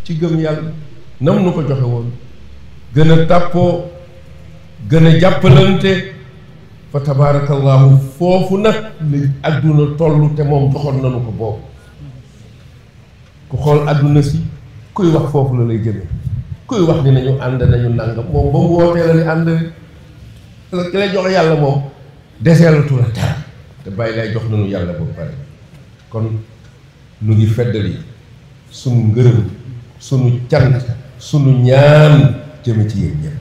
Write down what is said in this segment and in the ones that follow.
ci gëm yàlla nam nu ko joxe woon gën a tàppoo gën a jàppalante fa tabaarakallaahu foofu nag la àdduna toll te moom joxoon nanu ko boobu ku xool àdduna si kuy wax foofu la lay jëme kuy wax ni nañu ànd nañu nangam moom ba mu wootee la ni ànd ki lay jox yàlla moom deseelatu la dara te bàyyi lay jox nañu yàlla ba pare kon nu ngi feddali sunu ngërëm sunu cant sunu ñaan jëme ci yéen ñëpp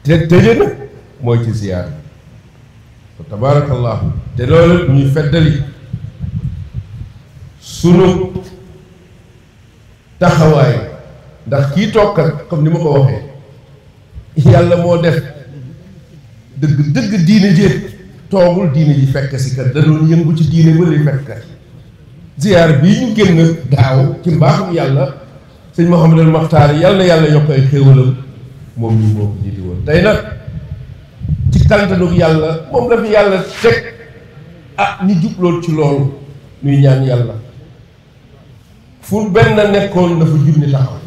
te tëje nag mooy ci ziyaar fa tabaarakallaahu te loolu ñuy feddali sunu taxawaay ndax kii toogkat comme ni ma ko waxee yàlla moo def dëgg diine jéet toogul diine ji fekk si kat da doon yëngu ci diine ba lay fekk kat ziyaar bii ñu génn daaw ci mbaaxum yàlla sëñ Mouhamadul Maxtaar yàlla na yàlla yokk ay xéewalam moom ñu moo ko jiite woon tey nag ci kantanug yàlla moom la fi yàlla teg ñu jublool ci loolu ñuy ñaan yàlla fu benn nekkoon dafa junni taxaw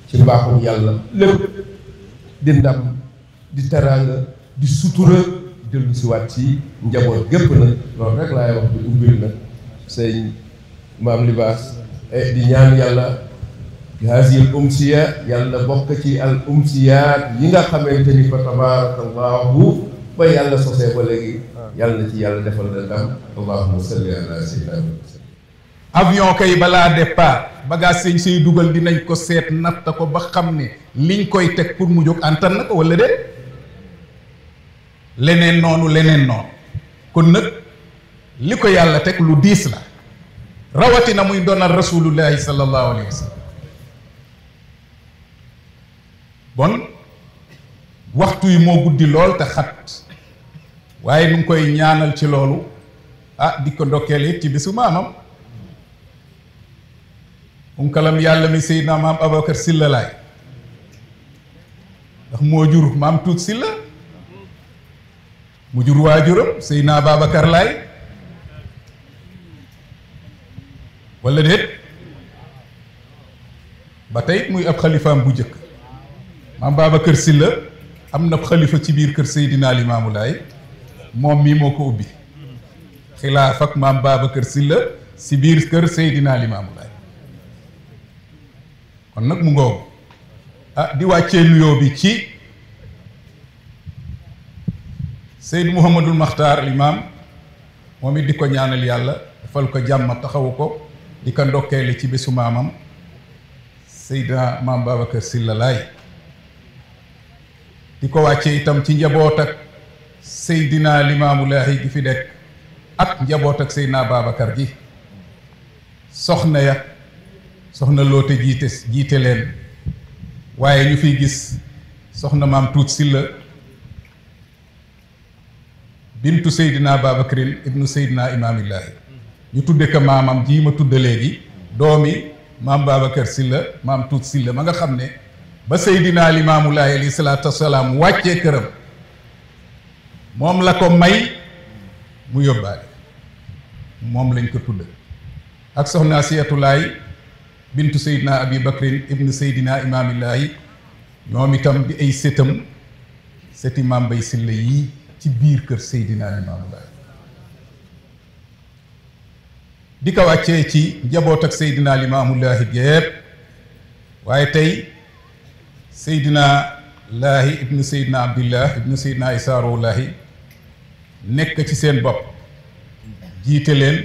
ci mbaaxum yàlla lépp di ndam di teraanga di sutura dellu si waat ci njaboot gépp nag loolu rek laay wax di ubbil nag sëñ maam libaas di ñaan yàlla haazihil umsiya yàlla bokk ci al umsiyaat yi nga xamante ni fa tabarakallahu ba yàlla sosee ba léegi yàlla na ci yàlla defal la ndam allahumma salli ala sayyidina avion kay balaa départ bagage sëñ say dugal dinañ ko seet natt ko ba xam ne liñ koy teg pour mu jóg antan na ko wala de leneen noonu kon nag li ko yàlla teg lu diis la rawatina muy doonal rasulullahi sallallahu alayhi wa sallam bon waxtu yi moo guddi lool te xat waaye nu ngi koy ñaanal ci loolu di ko ndokkeel it ci bisu maamam unkalam yàlla mi Seydina maam Ababacar Sylla laay ndax moo jur maam Tuut Sylla mu jur waajuram Seydina Babacar laay wala déet ba tey muy ab xalifaam bu njëkk maam Babacar Sylla am na xalifa ci biir kër Seydina Limaamu Laay moom mii moo ko ubbi xilaaf ak maam Babacar Sylla si biir kër Seydina Limaamu Laay kon nag mu ngoogu di wàccee nuyoo bi ci Seyd Mouhamadul Maxtaar Limaam moom it di ko ñaanal yàlla defal ko jàmm taxawu ko di ko ndokkeeli ci bésu maamam Seydina maam Babacar Sylla Laay di ko wàccee itam ci njaboot ak Seydina Limaamu Laahi gi fi nekk ak njaboot ak Seydina Babacar gi soxna ya soxna loote jiite leen waaye ñu fiy gis soxna maam Tuut Sylla bintu Seydina Babacarin ibnu Seydina Imaamillaahi ñu tudde ko maamam ji ma tudde léegi doomi maam Babacar Sylla maam Tuut Sylla ma nga xam ne ba Seydina Limaamu Laahi alayhi salaatu wasalaam wàccee këram moom la ko may mu yóbbaale moom lañ ko tudd ak soxna Asiyatu Laay bintu Seydina Abi Bakrin ibnu Seydina Imaamillaahi ñoom itam di ay sëtam sëti maam Bay Sylla yii ci biir kër Seydina Limaamu Laahi di ko wàccee ci njaboot ak Seydina Limaamu Laahi gépp waaye tey Seydina Laahi ibnu Seydina Abdillah ibnu Seydina Isaa Rouhou Laahi nekk ci seen bopp jiite leen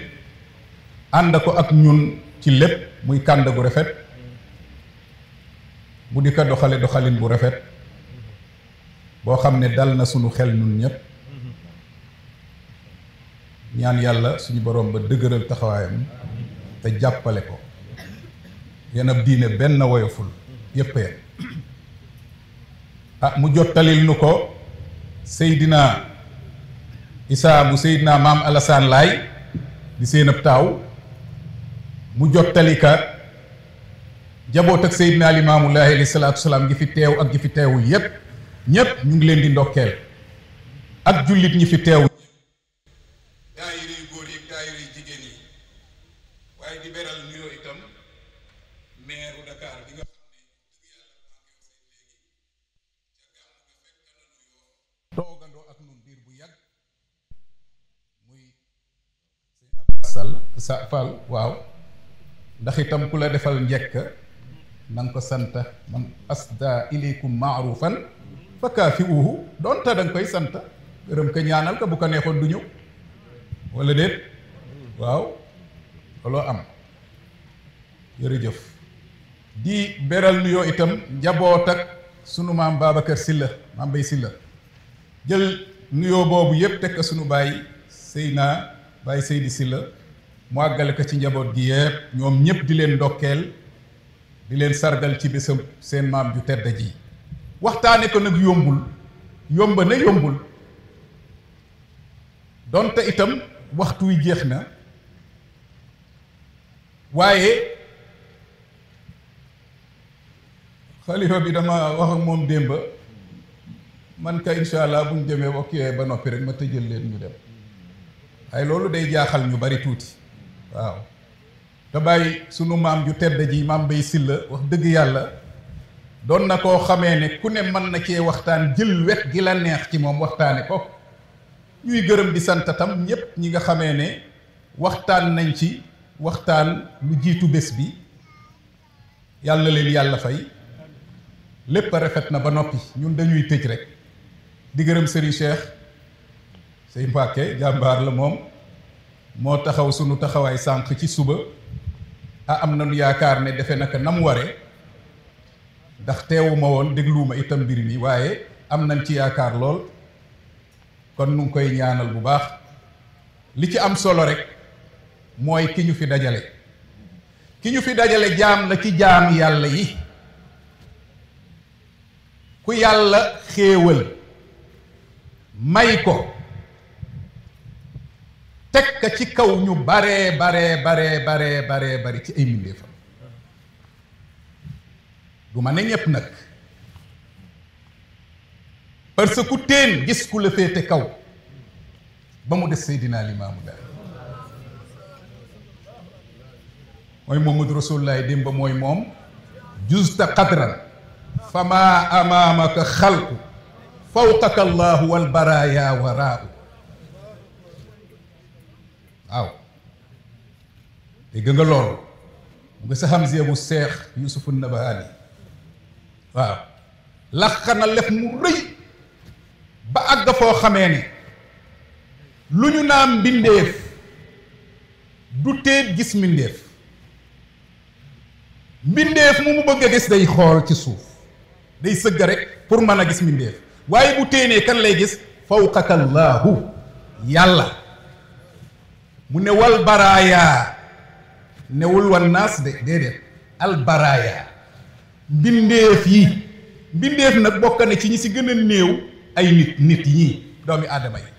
ànd ko ak ñun ci lépp muy kànd gu rafet bu di ko doxalin bu rafet boo xam ne dal na sunu xel ñun ñëpp ñaan yàlla suñu borom ba dëgëral taxawaayam te jàppale ko yéen ab diine benn woyoful yépp ya mu jottalil nu ko Seydina Isaa bu Seydina maam Alassane Laay di seen ab taaw mu jottali ka jaboot ak Seydina Limaamu Laahi alayhi salaatu wasalaam gi fi teew ak gi fi teewul yépp ñépp ñu ngi leen di ndokkeel ak jullit ñi fi teew daayira yu góor yi daayira yu jigéen yi waaye di beral nuyoo itam maire Dakar bi nga xam ne dëgg yàlla maa ngi wax léegi ca gàmm nga fekk na nuyoo toogandoo ak nun diir bu yàgg muy sëñ Abdou Sall sa Fall waaw ndax itam ku la defal njekk na nga ko sant man asda ilaykum maarufan fa kaafiuhu doonte da nga koy sant gërëm ko ñaanal ko bu ko neexoon du ñëw wala déet waaw looloo am jërëjëf di beral nuyoo itam njaboot ak sunu maam Babacar Sylla maam Bay Sylla jël nuyoo boobu yépp teg ko sunu baay Baay Seydi Sylla mu àggale ko ci njaboot gi yépp ñoom ñépp di leen ndokkeel di leen sargal ci bésam seen maam ju tedd ji waxtaane ko nag yombul donte itam waxtu wi jeex na waaye xalifa bi dama wax ak moom démb man ka incha allah bu ñu demee ba kii ba noppi rek ma tëjal leen ñu dem waaye loolu day jaaxal ñu bari tuuti waaw te bàyyi sunu maam ju tedd ji maam Bay Sylla wax dëgg yàlla doon na koo xamee ne ku ne mën na cee waxtaan jël wet gi la neex ci moom waxtaane ko ñuy gërëm di sant tam ñépp ñi nga xamee ne waxtaan nañ ci waxtaan lu jiitu bés bi yàlla leen yàlla fay lépp rafet na ba noppi ñun dañuy tëj rek di gërëm Serigne Cheikh Sey Mbàkke jàmbaar la moom moo taxaw sunu taxawaay sànq ci suba am nañu yaakaar ne defe naka na mu ware ndax teewuma woon dégluwuma itam mbir mi waaye am nañ ci yaakaar lool kon nu ngi koy ñaanal bu baax li ci am solo rek mooy ki ñu fi dajale jaam la ci jaam yàlla yi ku yàlla xéewal may ko teg ka ci kaw ñu baree bari ci ay mbindeefam du ma ne ñépp nag parce que ku teen gis ku la féete kaw ba mu des Seydina Limaamu Laay mooy Muhammadu Rasulullaay démb mooy moom justa qadran fama amaamaka xalqu fawqaka allahu wal baraaya waraau waaw dégg nga loolu mu nga sa Hamziya bu Seex Yuusufu Nabahaani waaw laqana lef mu rëy ba àgg foo xamee ne lu ñu naan mbindeef du teet gis mbindeef mu bëgg a gis day xool ci suuf day sëgg rek pour mën a gis mbindeef waaye bu téenee kan lay gis fawqaka allaahu yàlla mu ne wal baraaya newul wan naas de déedéet al baraaya mbindeef yi mbindeef nag bokk na ci ñi si gën a néew ay nit ñii doomi aadama yi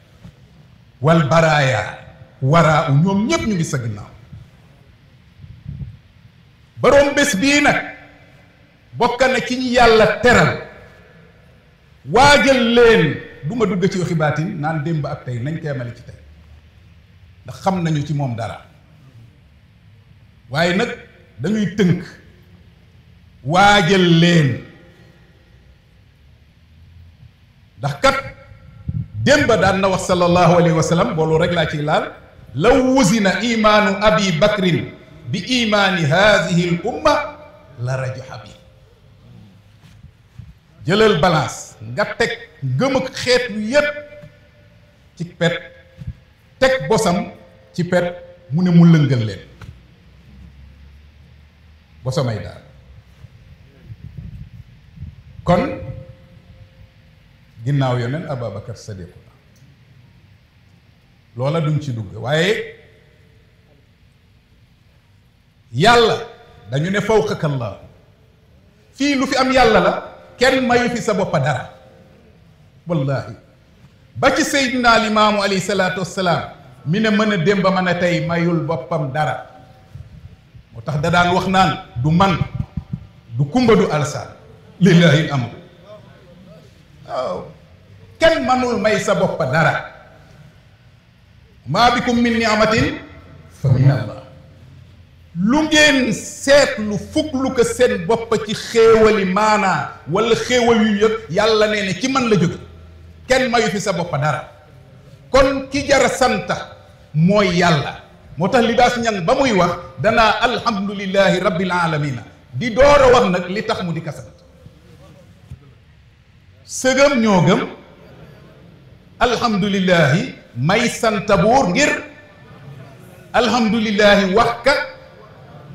wal baraaya waraa u ñoom ñépp ñu ngi sa ginnaaw boroom bés bii nag bokk na ci ñi yàlla teral waajal leen du ma dugg ci waxi baatin naan démb ak tey nañ teemale ci tey ndax xam nañu ci moom dara waaye nag dañuy tënk waajal leen ndax kat démb daan na wax sallallahu alayhi wa sallam boolu rek laa ciy laal law wuzina imaanu abi bakrin bi imaani haadihi l umma la rajaxa bi jëlal balance nga teg ngëm ak xeet wi yépp ci pet teg bosam ci pet mu ne mu lëngal leen bosamay daal kon ginnaaw yoneen Ababacar Sadiqu loola duñ ci dugg waaye yàlla dañu ne fawqaka Allah fii lu fi am yàlla la kenn mayu fi sa boppa dara wallahi ba ci Seydina Limaamu alayhi salaatu wassalaam mi ne mën a démb mën a tey mayul boppam dara moo tax da daan wax naan du man du kumba du alsaan lillahi amru waaw kenn manul may sa boppa dara maa bikum min ni'matin fa min Allah lu ngeen seetlu fuglu ko seen bopp ci xéewali maanaa wala xéewal yu yëpp yàlla nee ne ci man la jóge kenn mayu fi sa bopp dara kon ki jara santa mooy yàlla moo tax Libaas Ñang ba muy wax danaa alhamdulillahi rabbil alamina di door a wax nag li tax mu di ka sant sëgëm ñoo gëm alhamdulillahi may santa buur ngir alhamdulillahi wax ka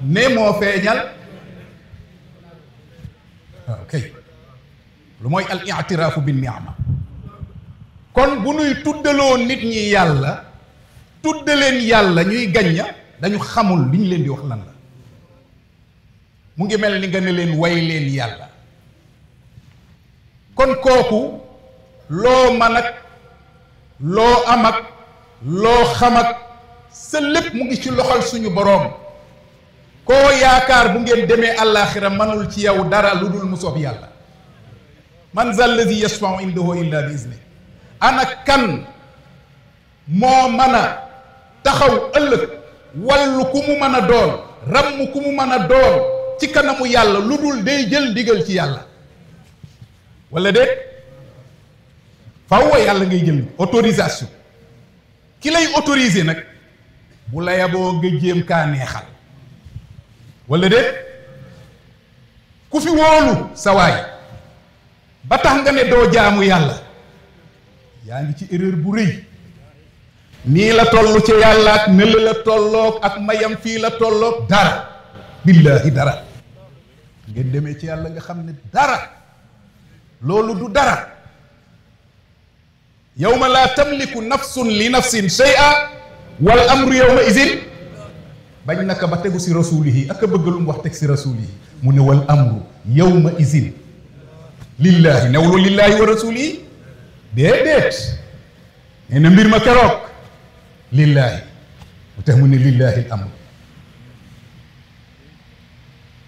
ne moo feeñal ok lu mooy al i'tiraafu bin ni'ma kon bu nuy tuddaloo nit ñi yàlla tuddaleen yàlla ñuy gañña dañu xamul li ñu leen di wax lan la mu ngi mel ni nga ne leen way leen yàlla kon kooku loo mën ak loo am ak loo xam ak sa lépp mu ngi ci loxol suñu boroom koo yaakaar bu ngeen demee àllaaxira manul ci yow dara lu dul mu soob yàlla man zal lazi yashfa'u indahu illa bi izni ana kan moo mën a taxaw ëllëg wallu ku mu mën a doon ramm ku mu mën a doon ci kanamu yàlla lu dul day jël ndigal ci yàlla wala déet fawwa yàlla ngay jël autorisation ki lay autoriser nag bu la yaboo nga jéem kaa neexal wala déet ku fi wóolu sa waay ba tax nga ne doo jaamu yàlla yaa ngi ci erreur bu rëy nii la toll ci yàlla ak nële la tolloog ak mayam fii la tolloog dara billaahi dara ngeen demee ci yàlla nga xam ne dara loolu du dara yawma laa tamliku nafsun li nafsin shay'a wal amru yawma izin bañ naka ba tegu si rasulihi ak a bëgg lu mu wax teg si rasulihi mu ne wal amru yawma izin lillaahi newlu lillaahi wa rasulihi déedéet nee na mbir ma keroog lillaahi mu tax mu ne lillaahi al amru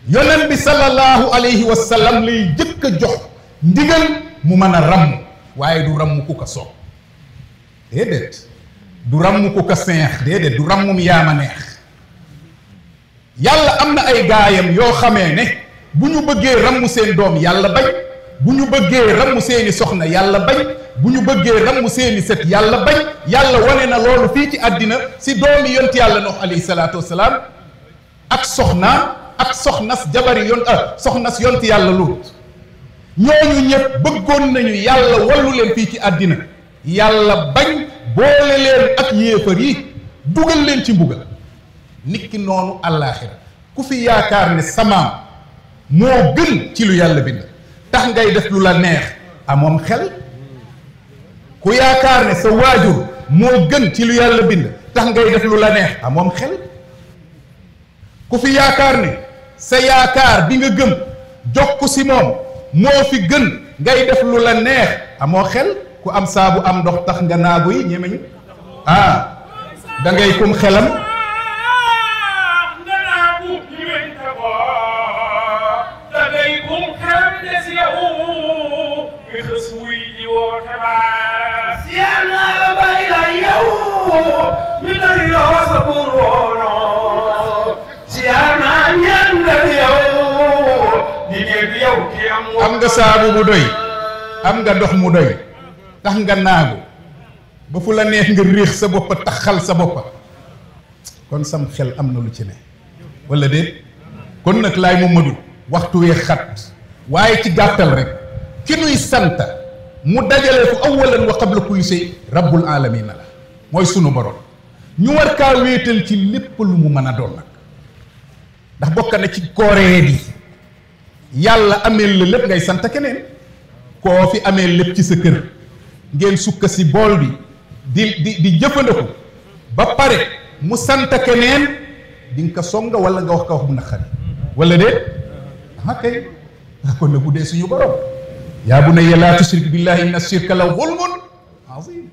yonent bi sallallahu alayhi wa sallam lay jëkk a jox ndigal mu mën a ramm waaye du ramm ku ko soob déedéet du ramm ku ko seex déedéet du rammum yaama neex yàlla am na ay gaayam yoo xamee ne bu ñu bëggee ramm seen doom yàlla bañ bu ñu bëggee ramm seeni soxna yàlla bañ bu ñu bëggee ramm seeni set yàlla bañ yàlla wane na loolu fii ci àddina si doomi yonti yàlla Nuux alayhi salaatu wasalaam ak soxnaam ak soxnas jabari soxnas yonti yàlla Luut ñooñu ñëpp bëggoon nañu yàlla wallu leen fii ci àddina yàlla bañ boole leen ak yéefar yi dugal leen ci mbugal nit ki noonu àllaaxira ku fi yaakaar ne samaam moo gën ci lu yàlla bind tax ngay def lu la neex amoom xel ku yaakaar ne sa waajur moo gën ci lu yàlla bind tax ngay def lu la neex amoom xel ku fi yaakaar ne sa yaakaar bi nga gëm jokk si moom moo fi gën ngay def lu la neex amoo xel ku am saabu am ndox tax nga naagu yi ñemeñ da ngay kum xelam am nga saabu bu doy am nga ndox mu doy tax nga naagu ba fu la neex nga réex sa boppa taxal sa boppa kon sam xel am na lu ci ne wala déet kon nag laay Mamadu waxtu wee xat waaye ci gàttal rek ki nuy santa mu dajale ko awalan wa qabla kulli shay rabbul alamina la mooy sunu borom ñu war kaa wéetal ci lépp lu mu mën a doon nag ndax bokk na ci kooree di yàlla ameel la lépp ngay sant keneen koo fi ameel lépp ci sa kër ngeen sukka si bool bi di jëfandiku ba pare mu sant keneen di nga ko songa wala nga wax ko wax bu naqari wala déet kay kon nag bu dee suñu borom yaa bunayya laa tushrik billahi inna shirka la zulmun azim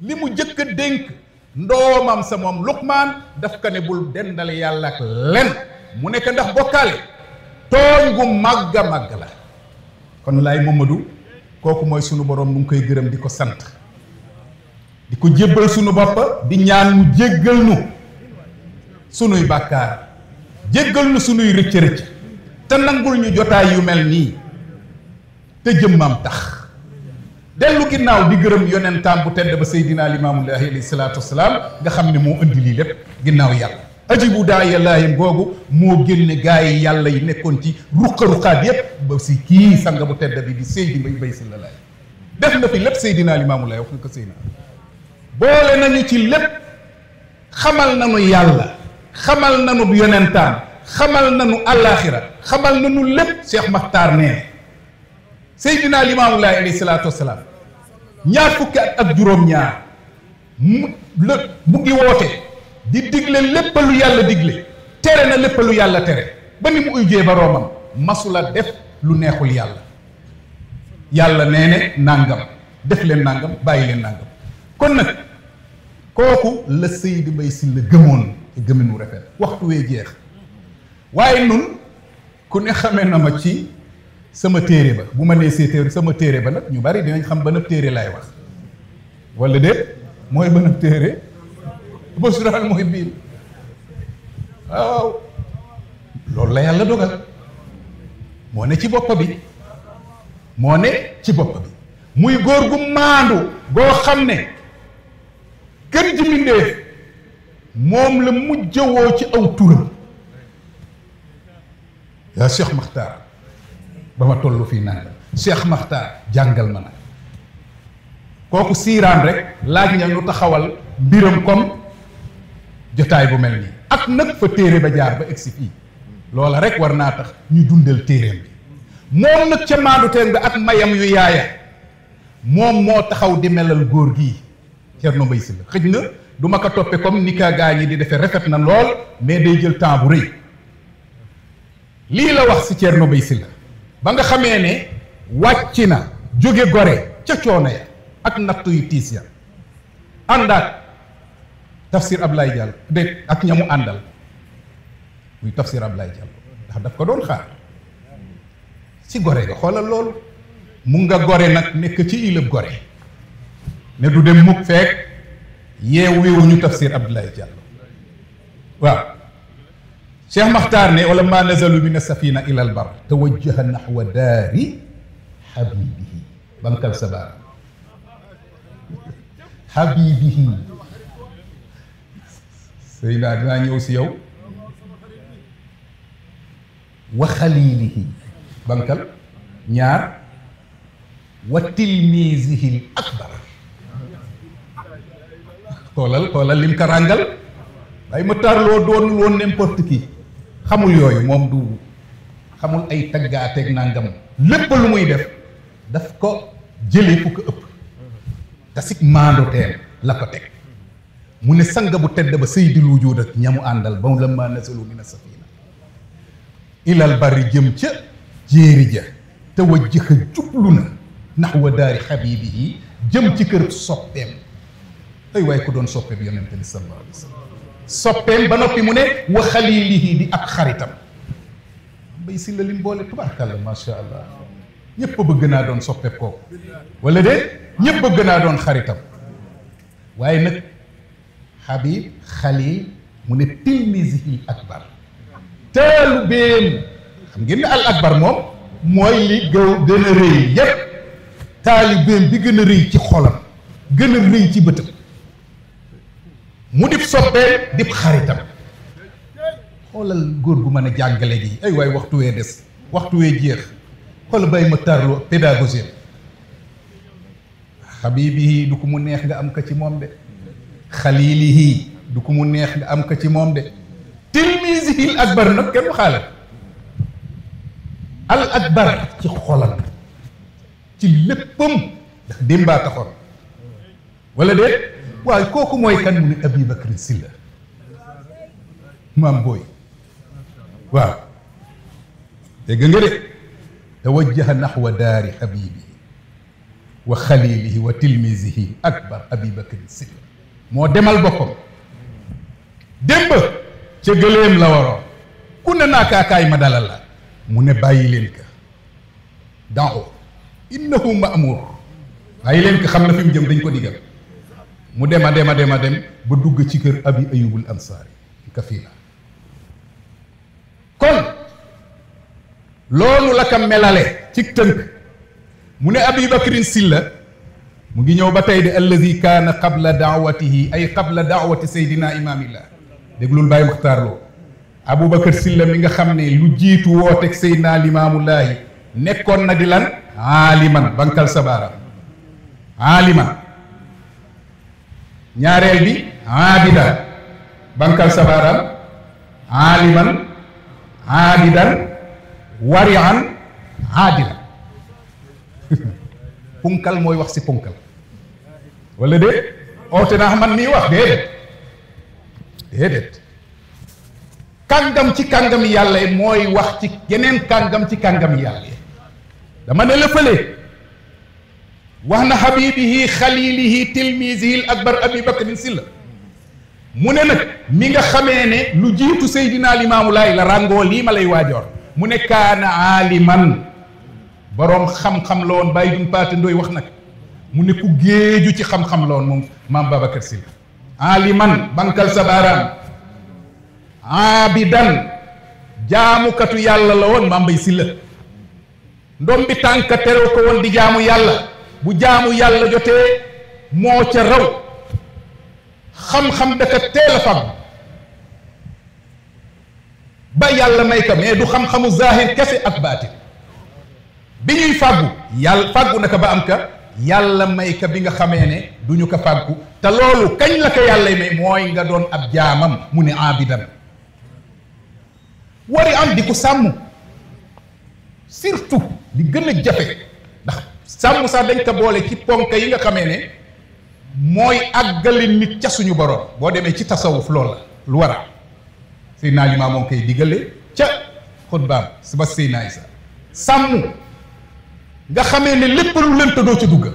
li mu jëkk a dénk ndoomam sa moom Luqmaan daf ko ne bul dendale yàlla ak len mu nekk ndax bokkaale tooñ gu màgg a màgg la kon laay Mamadu kooku mooy sunu borom nu ngi koy gërëm di ko sant di ko jébbal sunu bopp di ñaan mu jéggal nu sunuy bàkkaar jéggal nu sunuy rëcc-rëcc te nangul ñu jotaay yu mel nii te jëmmam tax dellu ginnaaw di gërëm yonentaam bu tedd ba Seydina Limaamullaahi alayhi salaatu wasalaam nga xam ne moo indi lii lépp ginnaaw yàlla ajibu daaya laahim googu moo génne gaa yi yàlla yi nekkoon ci ruqa-ruqaat yépp ba si kii sanga bu tedd bi di Seydi Mbay Si la laay def na fi lépp Seydina Limaamullaahi wax nga ko Seyna boole nañu ci lépp xamal nañu yàlla xamal nañu yonentaam xamal nañu àllaaxira xamal nañu lépp Cheikh Makhtar nee Seydina Limaamullaahi alayhi salaatu wasalaam ñaar fukki at ak juróom-ñaar mu ngi woote di digle lépp lu yàlla digle tere na lépp lu yàlla tere ba ni mu ujjee ba roomam masula def lu neexul yàlla yàlla nee ne nàngam def leen nàngam bàyyi leen nàngam kon nag kooku la Seydi Mbay Si la gëmoon gëmin wu rafet waxtu wee jeex waaye nun ku ne xamee na ma ci sama téere ba bu ma nee see sama téere ba nag ñu bari dinañ xam ba nëb téere laay wax wala déet mooy ba nëb téere Busraan mooy biir waaw loolu la yàlla dogal moo ne ci bopp bi moo ne ci bopp bi muy góor gu maandu goo xam ne gën ji mbindéef moom la mujjawoo ci aw turam yaa Cheikh Makhtar ba ma toll fii naan Cheikh Makhtar jàngal ma nag kooku siiraan rek laaj na lu taxawal mbiram comme jotaay bu mel nii ak nag fa téere ba jaar ba egsi fii loola rek war naa tax ñu dundal téereem bi moom nag ca maandu teen bi ak mayam yu yaaya moom moo taxaw di melal góor gii Thierno Mbaye Sylla xëj na du ma ko toppe comme ni ka gaa ñi di defee rafet na lool mais day jël temps bu rëy lii la wax si Thierno Mbaye Sylla ba nga xamee ne wàcc na jóge gore ca coono ya ak nattu yu tiis ya àndaat tafsir Ablaye Diallo de ak ñamu àndal muy tafsir Ablaye Diallo ndax daf ko doon xaar si gore ga xoolal loolu mu nga gore nag nekk ci ilëb gore ne du dem mukk fekk yeew wiwuñu tafsir Ablaye Diallo waaw Cheikh Makhtar ne wala ma nazalu min as-safina ila al-bar tawajjaha nahwa daari habibihi bankal sabaar habibihi sëy naa dinaa ñëw si yow wa xalilihi bankal ñaar wa tilmisihi al akbar xoolal lim ka ràngal waaye ma tarloo doonul woon n'importe qui xamul yooyu moom du xamul ay taggaateeg nangam lépp lu muy def daf ko jëlee fu ko ëpp tasik maando teen la ko teg mu ne sanga bu tedd ba sayyidul wujuud ak ñamu àndal ba la ma nasalu min as-safina ilal bari jëm ca jéeri ja te wajjaha jublu na naxwa daari xabibihi jëm ci kër soppeem ay waaye ku doon soppe bi yonente bi sallallahu alayhi wa sallam soppeem ba noppi mu ne wa xalilihi di ak xaritam Mbay Sylla lim boole tubaarkàlla macha allah ñëpp bëgg naa doon soppeeb kooku wala de ñëpp bëgg naa doon xaritam waaye nag Habib Khalil mu ne tilmisihi akbar taalubeem xam ngeen ne al akbar moom mooy li gën a rëy yépp taalibeem bi gën a rëy ci xolam gën a rëy ci bëtam mu dib soppee dib xaritam xoolal góor gu mën a jàngale gi ay waay waxtu wee des waxtu wee jeex xool bay ma tarloo pédagogie xabibihi du ko mu neex nga am ko ci moom de xalilihi du ko mu neex nga am ko ci moom de tilmisihi al akbar nag kenn xaale al akbar ci xolam ci léppam ndax démbaa taxoon wala de waaye kooku mooy kan mu ne Abi Bakri Sylla maam booy waaw dégg nga de tawajjaha naxwa daari habibihi wa xalilihi wa tilmisihi akbar Abi Bakri Sylla moo demal boppam démb ca gëléem la waroon ku ne naa kaakaay ma dalal la mu ne bàyyi leen ka da'u innahu ma'mur bàyyi leen ka xam na fi mu jëm dañ ko digal mu dem a dem ba dugg ci kër Abi Ayyubul Ansaari kafiila loolu la ka melale ci tënk mu ne Abi Bakrin Silla mu ngi ñëw ba tey de alladi kaana qabla daawatihi ay qabla daawati saydina imaamillah déglul Baye Muxtaar Lo Aboubacar Silla mi nga xam ne lu jiitu wooteeg saydina limaamullaahi nekkoon na di lan aaliman bankal sabaara aaliman ñaareel bi aabidan bankal sabaaraam aaliman aabidan warian aadilan punkal mooy wax si punkal wala déet oote naa man nii wax déedéet kàngam ci kàngam yàlla yi mooy wax ci yeneen kàngam ci kàngam yàlla yi dama ne la fële wax na habibihi xalilihi tilmisihi l akbar Abi Bakrin Silla mu ne nag mi nga xamee ne lu jiitu Seydina Limaamu Laay la ràngoo lii ma lay waajoor mu ne kaana aaliman boroom xam-xam la woon bàyyi dun paate ndooy wax nag mu ne ku géeju ci xam-xam la woon moom maam Babacar Silla aaliman bankal sa baaraam aabidan jaamukatu yàlla la woon maam Bay Silla ndom bi tànk terew ko woon di jaamu yàlla bu jaamu yàlla jotee moo ca raw xam-xam daka teel a fàggu ba yàlla may ka mais du xam-xamu zahir kese ak baatin bi ñuy fàggu yàlla fàggu naka ba am ka yàlla may ka bi nga xamee ne du ñu ko fàggu te loolu kañ la ko yàlla may mooy nga doon ab jaamam mu ne abidan wari am di ko sàmm surtout li gën a jafe ndax sàmm sax dañ ko boole ci ponk yi nga xamee ne mooy àggali nit ca suñu borom boo demee ci tasawuf loolu la lu war a Seydina Limaamu moo koy diggale ca xutbaam si ba Seydina Isa sàmm nga xamee ne lépp lu lënt doo ca dugg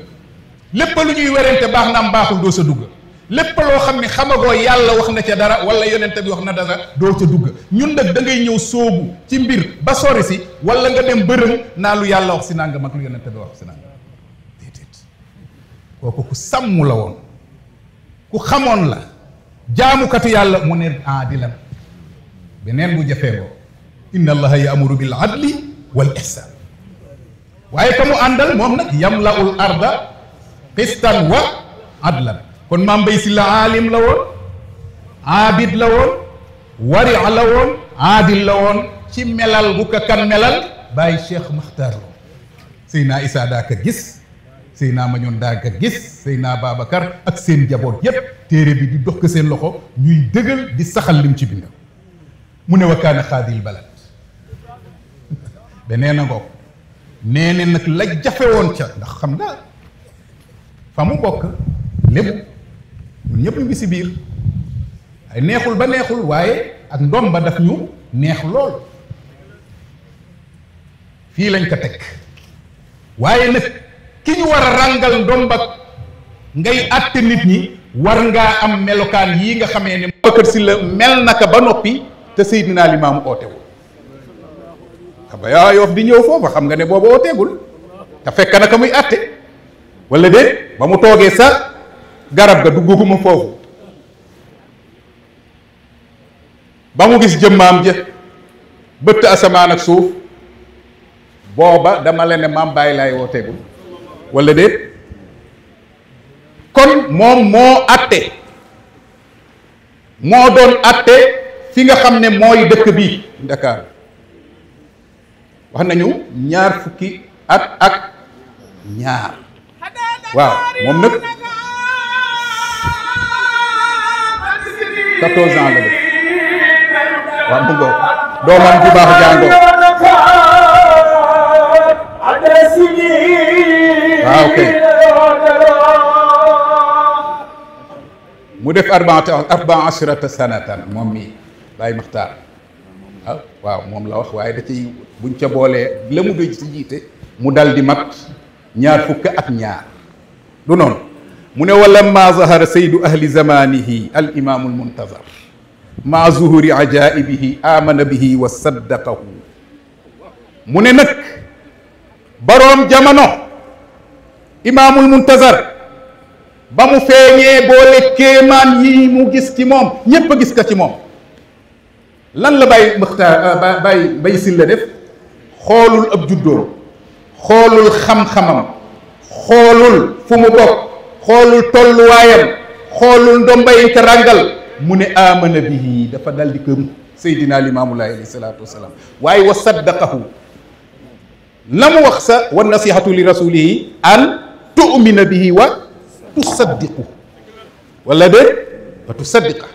lépp lu ñuy werante baax na am baaxul doo sa dugg lépp loo xam ne xamagoo yàlla wax na ca dara wala yonente bi wax na dara doo ca dugg ñun nag da ngay ñëw sóobu ci mbir ba sori si wala nga dem bërëng naa lu yàlla wax si nangam ak lu yonente bi wax si nangam déedéet kooku ku sàmm la woon ku xamoon la jaamukatu yàlla mu ne aadilan beneen bu jafee boo inna allaha yaamuru bil adli wal ihsan waaye ka mu àndal moom nag yamlaul arda qistan wa adlan kon maam Bay Silla aalim la woon aabid la woon wari la woon aadil la woon ci melal bu ko kan melal bàyyi Cheikh Makhtar Lo Seydina Issa daa ka gis Seydina Mañoon daa ka gis Seydina Babacar ak seen jaboot yépp téere bi di dox ko seen loxo ñuy dëgal di saxal lim ci bind mu ne wa kaana xaadil balad beneen na ngoog nee ne nag la jafe woon ca ndax xam nga fa mu bokk lépp ñun ñëpp ñu ngi si biir ay neexul ba neexul waaye ak ndom ba daf ñu neex lool fii lañ ko teg waaye nag ki ñu war a ràngal ndomba ngay àtte nit ñi war ngaa am melokaan yii nga xamee ne Babacar Sylla mel naka ba noppi te Seydina Limaamu ootewul xam nga yaa Yoof di ñëw foofa xam nga ne boobu ooteegul te fekk na ka muy àtte wala déet ba mu toogee sa garab ga dugguma foofu ba mu gis jëmmaam ja bëtt asamaan ak suuf booba dama leen ne maam bàyyi laay wooteegul wala déet kon moom moo atte moo doon atte fi nga xam ne mooy dëkk bi Dakar wax nañu 20 fukki at ak ñaar waaw moom nag 14 ans la def waaw mu ngoog doomam ju baax jàngoo waaw kay mu def 14 sanatan moom mii Baye Makhtar waaw moom la wax waaye da ciy buñ ca boolee la mu doy si jiite mu dal di mat 20 fukk ak ñaar du noonu mu ne wala ma zahara saydu ahli zamanihi al imaamu al muntazar maa zuhuri ajaibihi amana bihi wa saddaqahu mu ne nag boroom jamono imaamul muntazar ba mu feeñee boole kéemaan yi mu gis ci moom ñépp a gis ka ci moom lan la Baye Makhtar Baye Sylla def xoolul ab juddoom xoolul xam-xamam xoolul fu mu bokk xoolul tolluwaayam xoolul ndombayin ka ràngal mu ne amana bihi dafa dal di gëm Seydina Limaamulaay alayhi salaatu wasalaam waaye wa saddaqahu la mu wax sa wa nasihatu li rasulihi an tu'mina bihi wa tusaddiqu wala de wa tusaddiqa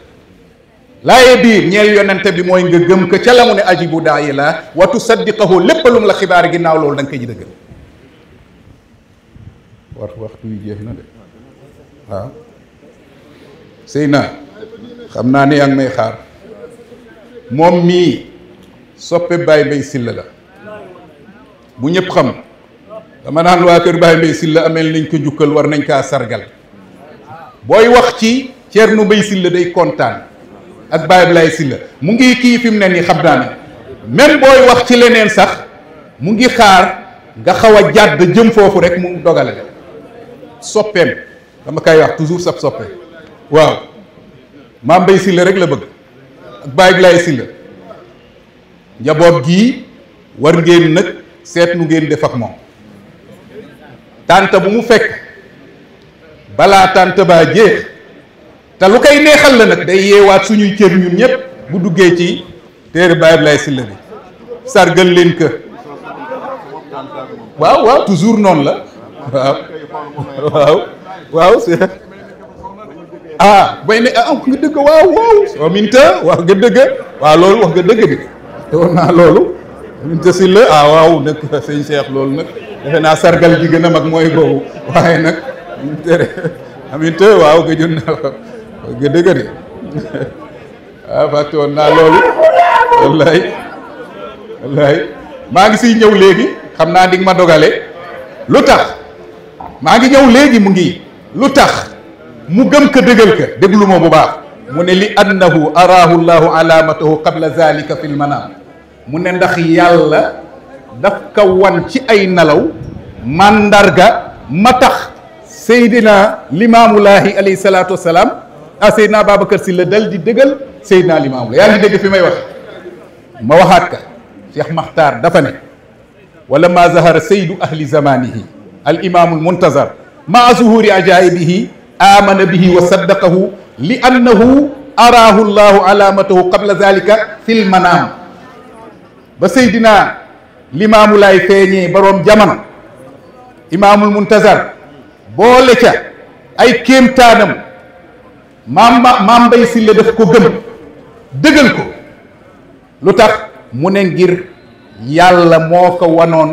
laaye biir ñeel yonente bi mooy nga gëm ko ca la mu ne ajibu daayi la wa tusaddiqahu lépp lu mu la xibaar ginnaaw loolu da nga koy ji dëggal waxtu yu jeex na de waaw Seyna xam naa ne yaa ngi may xaar moom mii soppe Baye Mbaye Sylla la bu ñëpp xam dama naan waa kër Baye Mbaye Sylla ameel nañ ko njukkal war nañ kaa sargal booy wax ci Thierno Mbaye Sylla day kontaan ak Baye Ablaye Sylla mu ngi kii fi mu ne nii xam naa ne même booy wax ci leneen sax mu ngi xaar nga xaw a jàdd jëm foofu rek mu dogale la soppeem dama koy wax toujours sab soppe waaw Mame Mbaye Sylla rek la bëgg ak Baye Ablaye Sylla njaboot gii war ngeen nag seet nu ngeen def ak moom tànta bu mu fekk balaa tànta baa jeex te lu koy neexal la nag day yeewaat suñuy cër ñun ñëpp bu duggee ci téere Baye Ablaye Sylla bi sargal leen kër waaw waaw toujours noonu la waaw waaw waaw bay ne wax nga dëgg waaw soo minta wax nga dëgg waaw loolu wax nga dëgg bi te war naa loolu minta Sylla waaw nag sëñ Cheikh loolu nag defe naa sargal gi gën a mag mooy boobu waaye nag aminta waaw gëjoon naa wax nga dëgg de waaw fàtte woon naa loolu wallaay maa ngi siy ñëw léegi xam naa di ma dogale lu tax maa ngi ñëw léegi mu ngi lu tax mu gëm ka dëggal ka déglu ma bu baax mu ne li annahu araahu llahu alaamatahu qabla zalika fi lmanaam mu ne ndax yàlla daf ka wan ci ay nelaw mandarga ma tax Seydina Limaamulaahi alayhi salaatu wasalaam Seydina Babacar Sylla dal di dëggal Seydina Limaamulaay yaa ngi dégg fi may wax ma waxaat ka Cheikh Makhtar dafa ne wala ma zahara saydu ahli zamanihi al imaamul muntazar maa zuhuri ajaibihi amana bihi wa saddaqahu li annahu araahu llahu alaamatahu qabla zalika fil manaam ba Seydina Limaamulaay feeñee baroom jamono imaamul muntazar boole ca ay kéemtaanam Mame Mbaye Sylla daf ko gëm dëggal ko lu tax mu ne ngir yàlla moo ko wanoon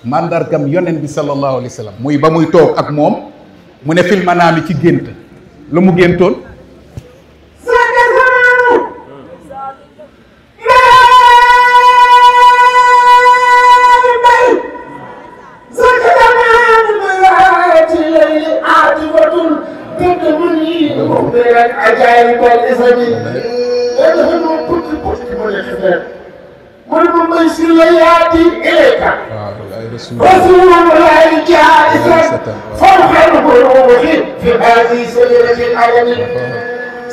mandargam yonent bi sallallahu alayhi wa sallam muy ba muy toog ak moom mu ne fil manaami ci gént lu mu géntoon Mame Mbaye Sylla yaati ilayka rasulullah jaaisan farxal buruuxi fi haadi sayrati alami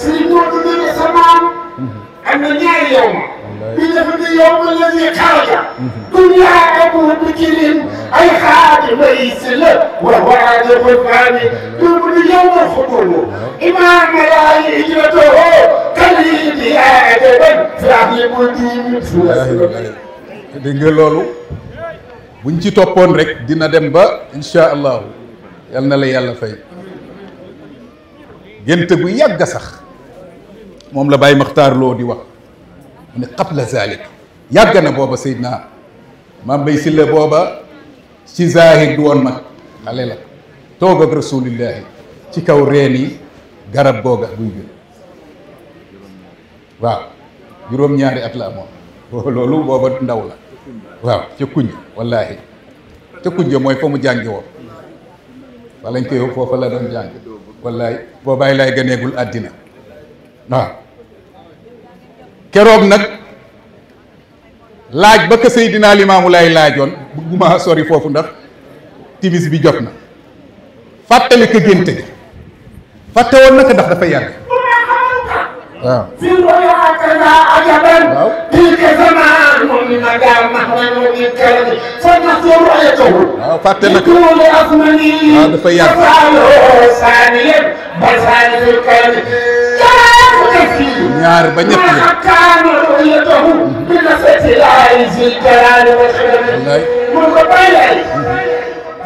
Sëriñ Moodu ne samaam am na ñaari yow bi dafa di yow alladi xaraja dunya abu bikirin ay xaadi Mbaye Sylla wa waadi xulfaani boobu di yow alxuduulu imaam laay hijratahu kalidi aadaban fi ahli mudin dégg nga loolu buñ ci toppoon rek dina dem ba insha allahu yal na la yàlla fay gént bu yàgg sax moom la Baye Makhtar Lo di wax mu ne qabla zalik yàgg na booba Seydina Mame Mbaye Sylla booba ci zahir du woon mag xale la toog ak rasulillahi ci kaw reen yi garab googa buy gën waaw juróom-ñaari at la amoon loolu booba ndaw la waaw ca kuñ wallaahi ca kuñ mooy fa mu jànge woon fa lañ koy foofa la doon jàng wallaahi boobaay laay ganeegul àddina waaw keroog nag laaj ba ka Seydina Limaamu Laay laajoon bëgguma sori foofu ndax timis bi jot na fàttali ko génte gi fàtte woon na ko ndax dafa yàgg waaw بالكرم فنحضر رؤيته بكل أثمنه ففعله ثانيا بل ثاني في الكرم كان رؤيته بنفة العز الجلال والكرم ملك بايعي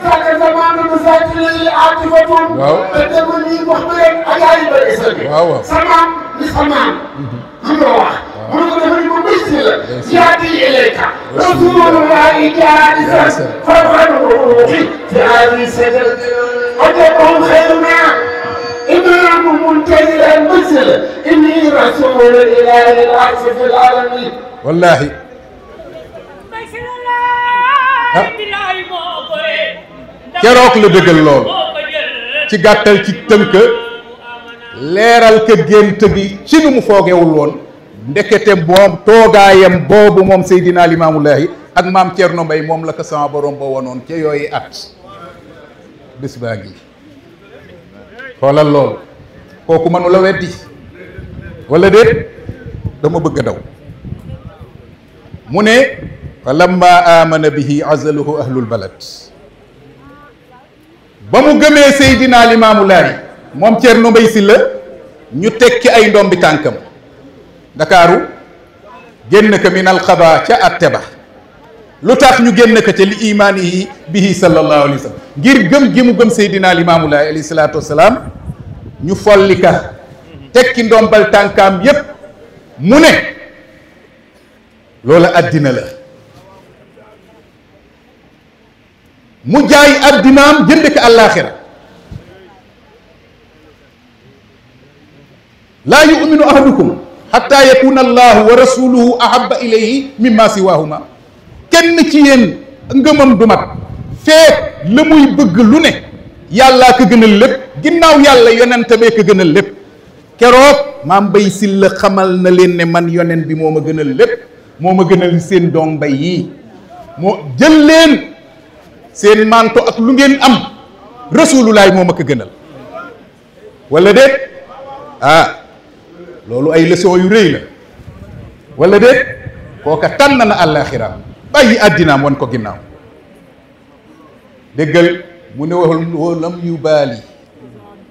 ذاك زمان مساكن عاطفة تدبني مخبرا عجائب الاسم سمام لسمام الله يأتي إليك رسول الله جالسا فرحا في هذه السجن أجرهم خيرنا إمام منتظر المنزل إني رسول الإله العرش في العالمين والله keroog la dëggal lool ci gàttal ci tënk leeral ka gént gi ci nu mu foogewul woon ndekete moom toogaayam boobu moom Seydina Limaamullaahi ak maam Thierno Mbaye moom la ko sama borom ba wonoon ca yooyu at bés baa ngi xoolal loolu kooku mënu la weddi wala déet dama bëgg a daw mu ne fa lamma amana bihi azaluhu ahlul balad ba mu gëmee Seydina Limaamullaahi moom Thierno Mbaye Sylla ñu tekki ay ndombi tànkam Ndakaaru génn ko min alxaba ca atte ba lu tax ñu génn ko ca li imaanihi bihi sallallahu alayhi wa sallam ngir gëm gi mu gëm Seydina Limaamullaahi alayhi salaatu wasalaam ñu folli ka tekki ndombal tànkaam yépp mu ne loola àddina la mu jaay àddinaam jënd ko àllaaxira laa yuminu ahadukum xatta yakuna allahu wa rasuluhu ahaba ilayhi mimma siwahuma kenn ci yéen ngëmam du mat feek la muy bëgg lu ne yàllaa ko gënal lépp ginnaaw yàlla yonent bee ko gënal lépp keroog maam Mbaye Sylla xamal na leen ne man yonent bi moo ma gënal lépp moo ma gënal seen doom mbay yii moo jël leen seen manto ak lu ngeen am rasulullaay moo ma ko gënal wala déet ah loolu ay leçon yu rëy la wala déet kooka tànn na àllaaxiraam bàyyi àddinaam wan ko ginnaaw déggal mu ne waxul lam yu baali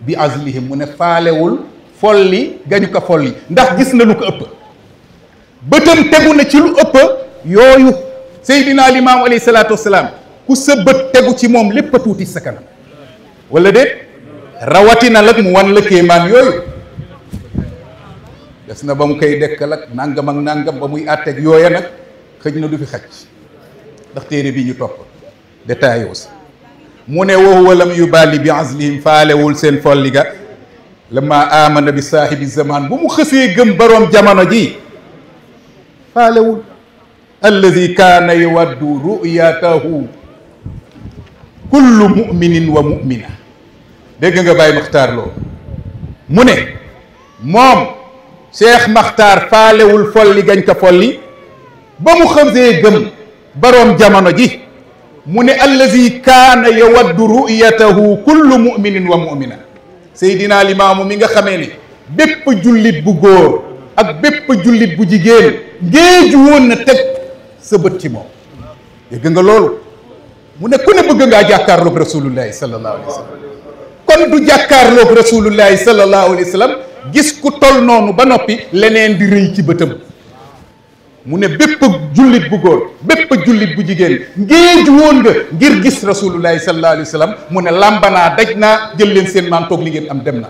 bi azlihim mu ne faalewul folli gañu ko folli ndax gis na lu ko ëpp bëtam tegu na ci lu ëpp yooyu Seydina Limaamu alayhi salaatu wasalaam ku sa bët tegu ci moom lépp a tuuti sa kanam wala déet rawatina lag mu wan la kéemaan yooyu des na ba mu koy dekkal ak nangam ak nangam ba muy àtteeg yooya nag xëj na du fi xaj ndax téere bi ñu topp détaillé aussi mu ne wa huwa lam yubaali bi azlihim faalewul seen folli ga lama amana bi saahibi zaman bu mu xësee gëm baroom jamono ji faalewul alladi kaana yawaddu ru'yatahu kullu muminin wa mumina dégg nga Baye Makhtar Lo mu ne moom Cheikh Makhtar faalewul folli gañ ko folli ba mu xësee gëm baroom jamono ji mu ne allazi kaana yawaddu ru'yatahu kullu muminin wa mumina Seydina Limaamu mi nga xamee ne bépp jullit bu góor ak bépp jullit bu jigéen ngéeju woon na teg sa bët ci moom dégg nga loolu mu ne ku ne bëgg ngaa jàkkaarloog rasulullahi sallallahu alayhi wa sallam kon du jàkkaarloog rasulullahi sallallahu alayhi wa sallam gis ku tol noonu ba noppi leneen di rëy ci bëtam mu ne bépp jullit bu góor bépp jullit bu jigéen ngéeju woon nga ngir gis rasulullahi sallallahu alayhi wa sallam mu ne làmbanaa daj naa jël leen seen maam toog li ngeen am dem na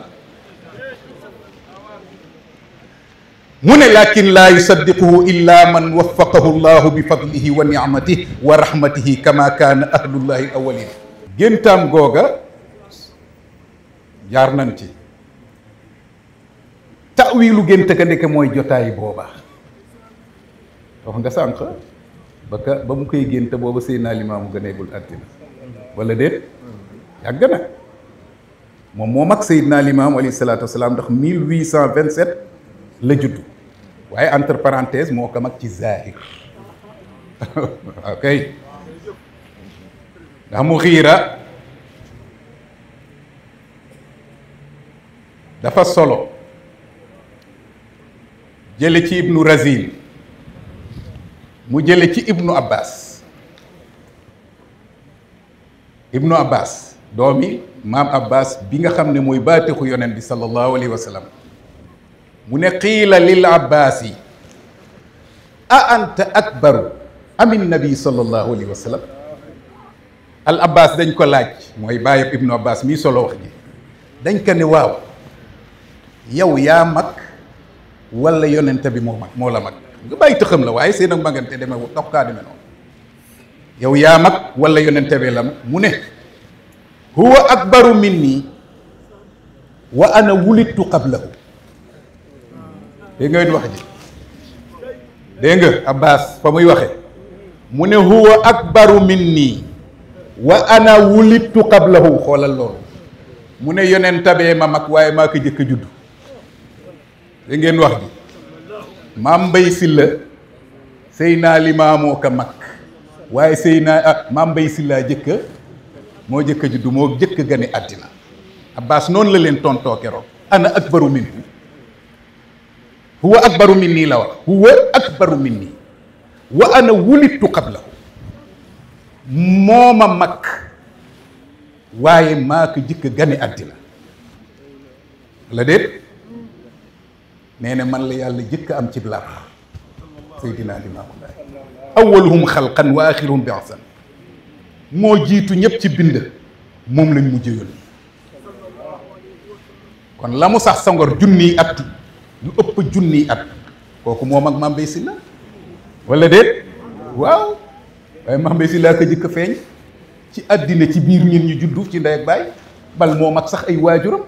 mu ne lakin laa yusaddiquhu illa man waffaqahu llahu bi fadlihi wa nicmatihi wa rahmatihi kama kaana ahlullahi awalin géntaam googa jaar nañ ci tawilu gént ka ndeke mooy jotaay booba wax nga sànq ba mu koy génte booba Seydina Limaamu gëneegul àddina wala déet yàgg na moom moo mag Seydina Limaamu alayhi salaatu wasalaam ndax 1827 la judd waaye entre parenthèse moo ko mag ci zahir ok ndax mu xiira dafa solo jële ci ibnu Razin mu jële ci ibnu Abbas ibnu abbas doomi maam abbas bi nga xam ne mooy baatixu yonent bi sallallahu alayhi wa sallam mu ne qiila lil abbaasi a anta akbaru amin nabi sallallahu alayhi wa sallam al abbas dañ ko laaj mooy bàyyab ibnu abbas mii solo wax ji dañ ko ne waaw yow yaa mag wala yonente bi moo mag moo la mag nga bàyyi tëxam la waaye seen ak magante deme dox kaa deme noonu yow yaa mag wala yonente bi la mag mu ne huwa akbaru minni wa ana wulidtu qablahu dégg nga wax ji dégg nga abbas fa muy waxe mu ne huwa akbaru minni wa ana wulidtu qablahu xoolal loolu mu ne yonente bee ma mag waaye maa ko jëkk a judd da ngeen wax ji maam Mbay Silla Seydina Limaamoo ka mag waaye Seydina maam Mbay Silla jëkka moo jëkk a juddu moo jëkk a gane àddina Abbas noonu la leen tontoo keroog ana akbaru minni huwa akbaru minni la wax huwa akbaru minni wa ana wulidtu qablahu moo ma mag waaye maa ko jëkk a gane àddina la déet nee na man la yàlla jëkk am ci làpp Seydina Limaamu Laay awwaluhum xalqan wa axiruhum bi ahsan moo jiitu ñëpp ci bind moom lañ mujj yónni kon la mu sax Senghor junniy at lu ëpp junniy at kooku moom ak Mame Mbaye Sylla wala déet waaw waaye Mame Mbaye Sylla ko jëkk feeñ ci àddina ci biir ñun ñu juddu ci ndey ak baay bal moom ak sax ay waajuram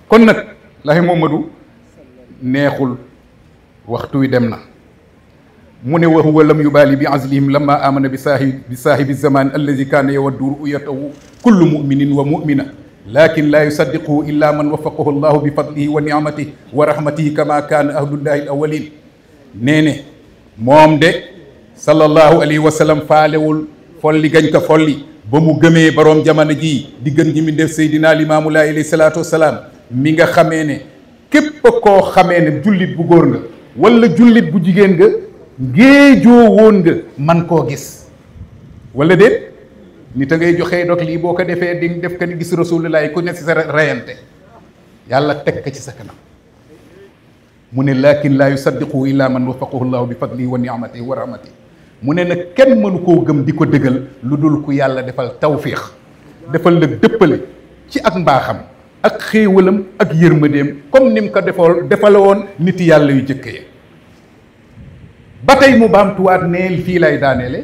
kon nag laay Momadou neexul waxtu wi dem na mu ne wa huwa lam yubaali bi azlihim lamma amana bi saahibi zaman allazi kaana yawaddu ru'yatahu kullu muminin wa mumina lakin la yusaddiquhu illa man wafaqahu allahu bi fadlihi wa ni'matihi wa rahmatihi kama kaana ahlullahi al awwalin nee ne moom de sallallahu alayhi wa sallam faalewul folli gañ ko folli ba mu gëmee boroom jamono jii di gën ñi mi def Seydina Limaamu Laay alayhi salaatu wasalaam mi nga xamee ne képp koo xamee ne jullit bu góor nga wala jullit bu jigéen nga géejoo woon nga man koo gis wala déet nit a ngay joxee dog lii boo ko defee di def ko ni gis rasulullah ku ne si sa reyante yàlla teg ko ci sa kanam mu ne lakin laa yusaddiqu illa man wafaqahu llahu bi fadlihi wa ni'matihi wa rahmatihi mu ne nag kenn mënu koo gëm di ko dëggal lu dul ku yàlla defal tawfiix defal la dëppale ci ak mbaaxam ak xéewalam ak yërmandeem comme ni mu ko defale woon nit yàlla yu jëkk ya ba tey mu baamtuwaat neel fii lay daaneele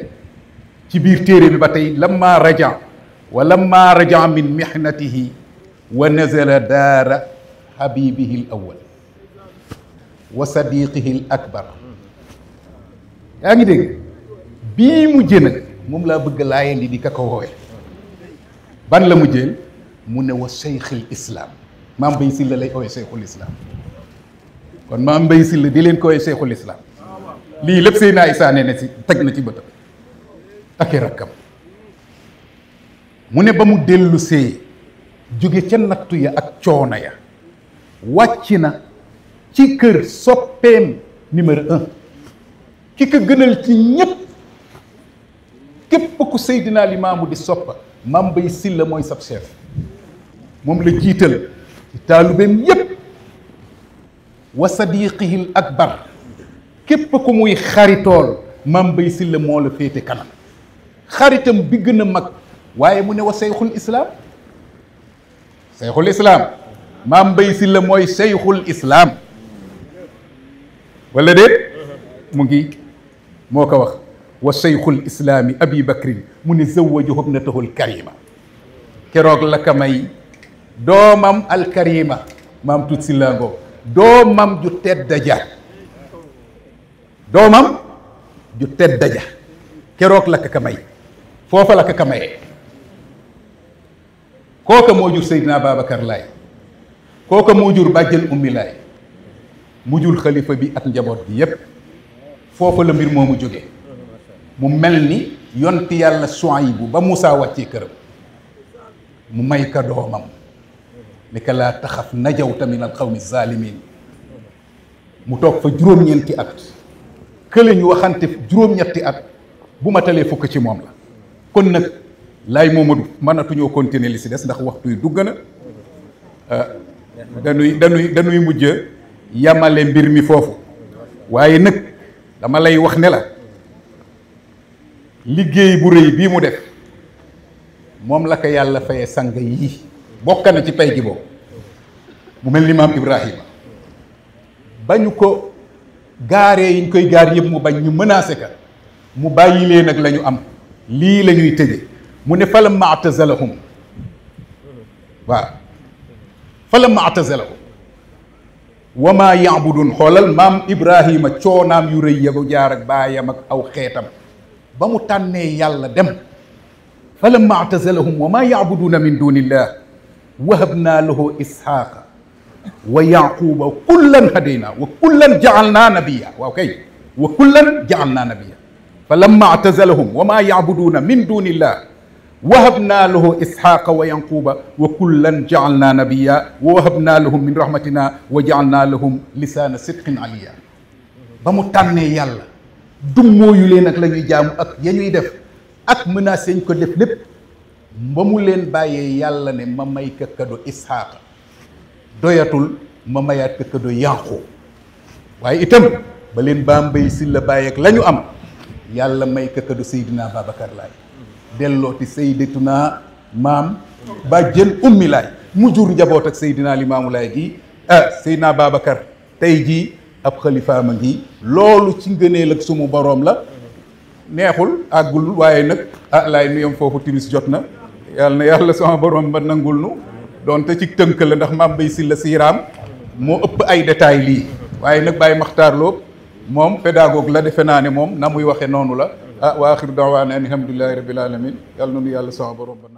ci biir téere bi ba tey lamma raja wa lamma raja min mihnatihi wa nazala daara habibihi al awwal wa sadiqihi al akbar yaa ngi dégg bii mu jën moom laa bëgg laayeen di ka ko woowe ban la mu jël mu ne wa cheikhul islam Mame Mbaye Sylla lay ooy cheikhul islam kon Mame Mbaye Sylla di leen ko ooy cheikhul islam lii lépp Seydina Issa nee na si teg na ci bëtam ak i rakkam mu ne ba mu dellu see jóge ca nattu ya ak coono ya wàcc na ci kër soppeem numéro 1 ki ko gënal ci ñépp képp ku Seydina Limaamu di soppa Mame Mbaye Sylla mooy sab chef moom la jiital ci taalubeem yépp wa sadiqihi al akbar képp ku muy xaritool Mame Mbaye Sylla moo la féete kanam xaritam bi gën a mag waaye mu ne wa seyxul islaam seyxul islaam Mame Mbaye Sylla mooy seyxul islaam wala déet mu ngi moo ko wax wa seyxul islaami abi bakrin mu ne zawajahu ibnatahu alkarima keroog la ka may doomam alkarima maam tut Sylla ngoo doomam ju tedda ja doomam ju tedda ja keroog la ka may foofa la ka mayee kooka moo jur Seydina Babacar Laay kooka moo jur bàjjen ummi Laay mu jur xalifa bi ak njaboot bi yépp foofa la mbir moomu jóge mu mel ni yonti yàlla Suwaybu ba Muusaa wàccee këram mu may ka doomam ni ka laa taxaf najawta min al qawmi zalimin mu toog fa juróom-ñeenti at kële ñu waxante juróom-ñetti at bu ma talee fukk ci moom la kon nag laay Momadou mënatuñoo continuer li si des ndax waxtu yi dugg na dañuy mujj yamale mbir mi foofu waaye nag dama lay wax ne la liggéey bu rëy bii mu def moom la ko yàlla faye sang yii bokk na ci pay gi boobu mu mel ni maam Ibrahima bañu ko gaaree yiñ koy gaar yëpp mu bañ ñu menacé ka mu bàyyi leen nag la ñu am lii la ñuy tëje mu ne falamma atazalahum waaw falamma atazalahum wa maa yaabudun xoolal maam Ibrahima coonaam yu rëy yago jaar ak baayam ak aw xeetam ba mu tànnee yàlla dem falamma atazalahum wa maa yaabuduuna min dunillah wahabnaa lahu isxaaqa wa yaquba kullan hadayna wa kullan jaalna nabiya waaw kay wa kullan jaalna nabiya falamma atazalahum wa maa yaabuduuna min dunillah wahabnaa lahu isxaaqa wa yanquba wa kullan jaalna nabiya wa wahabnaa lahum min rahmatina wa jaalna lahum lisaana sidqin aliya ba mu tànnee yàlla dummóoyu leen ak la ñuy jaamu ak ya ñuy def ak menace yañ ko def lépp ba mu leen bàyyee yàlla ne ma may ka kado isxaaqa doyatul ma mayaat ka kado yanqu waaye itam ba leen Bambey Sylla bàyyi ak la ñu am yàlla may ka kado Seydina Babacar Laay dellooti Seydatuna maam ba jën ummi laay mu jur njaboot ak Seydina Limaamu Laay gi Seydina Babacar tey jii ab xalifaama ngi loolu ci ngëneel ak sumu boroom la neexul àggul waaye nag laay nu yem foofu timis jot na yàlla sama boroom ba nangul nu doonte ci tënk la ndax maam Bay Sylla siiraam moo ëpp ay détails lii waaye nag Baye Makhtar Lo moom pédagogue la defe naa ne moom na muy waxe noonu la wa axiru daawaana an alhamdulillahi rabbil alamin yàlla noonu yàlla sama borom ba